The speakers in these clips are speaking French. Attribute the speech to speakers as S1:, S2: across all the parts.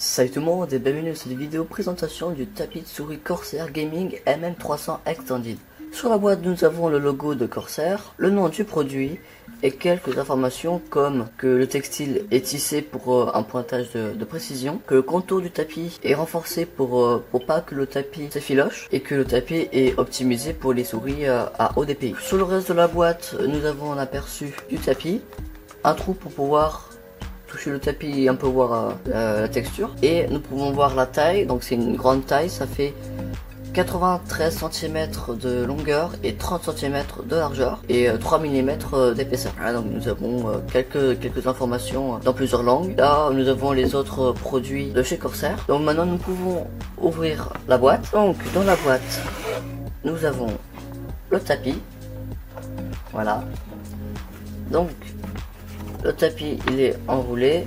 S1: Salut tout le monde et bienvenue sur cette vidéo présentation du tapis de souris Corsair Gaming MM300 Extended. Sur la boîte nous avons le logo de Corsair, le nom du produit et quelques informations comme que le textile est tissé pour un pointage de précision, que le contour du tapis est renforcé pour pas que le tapis s'effiloche et que le tapis est optimisé pour les souris à haut DPI. Sur le reste de la boîte nous avons un aperçu du tapis, un trou pour pouvoir toucher le tapis et un peu voir la texture, et nous pouvons voir la taille. Donc c'est une grande taille, ça fait 93 cm de longueur et 30 cm de largeur et 3 mm d'épaisseur. Voilà, donc nous avons quelques informations dans plusieurs langues. Là nous avons les autres produits de chez Corsair. Donc maintenant nous pouvons ouvrir la boîte. Donc dans la boîte nous avons le tapis, voilà. Donc le tapis il est enroulé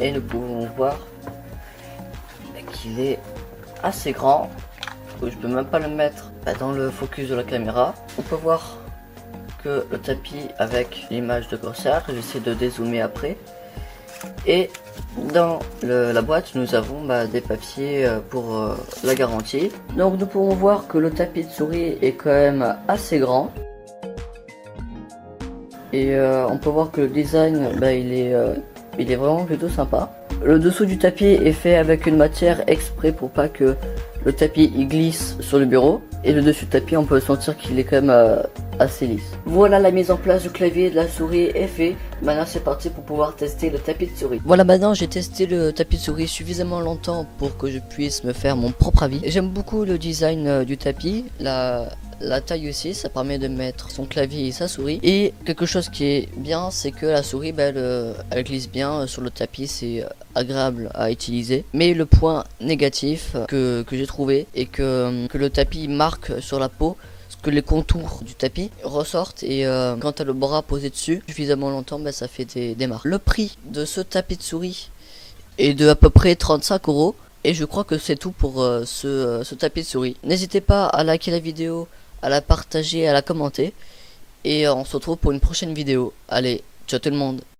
S1: et nous pouvons voir qu'il est assez grand. Je peux même pas le mettre dans le focus de la caméra. On peut voir que le tapis avec l'image de Corsair, j'essaie de dézoomer après. Et dans la boîte nous avons des papiers pour la garantie. Donc nous pouvons voir que le tapis de souris est quand même assez grand. Et on peut voir que le design il est vraiment plutôt sympa. Le dessous du tapis est fait avec une matière exprès pour pas que le tapis il glisse sur le bureau. Et le dessus du tapis on peut sentir qu'il est quand même assez lisse. Voilà, la mise en place du clavier et de la souris est fait. Maintenant c'est parti pour pouvoir tester le tapis de souris. Voilà, maintenant j'ai testé le tapis de souris suffisamment longtemps pour que je puisse me faire mon propre avis. J'aime beaucoup le design du tapis, la taille aussi, ça permet de mettre son clavier et sa souris. Et quelque chose qui est bien, c'est que la souris elle glisse bien sur le tapis, c'est agréable à utiliser. Mais le point négatif que j'ai trouvé est que le tapis marque sur la peau, que les contours du tapis ressortent, et quand tu as le bras posé dessus suffisamment longtemps, ça fait des marques. Le prix de ce tapis de souris est de à peu près 35 €. Et je crois que c'est tout pour ce tapis de souris. N'hésitez pas à liker la vidéo, à la partager, à la commenter. Et on se retrouve pour une prochaine vidéo. Allez, ciao tout le monde.